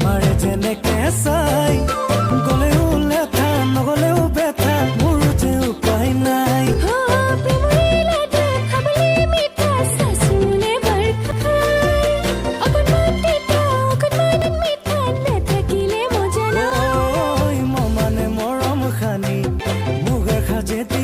মাৰে যেনেকে চাই গলেও লেঠা নগলেও বেথা মোৰ যে উপায় নাই ঐ মমানে মৰম খানি মুগা খাজে দি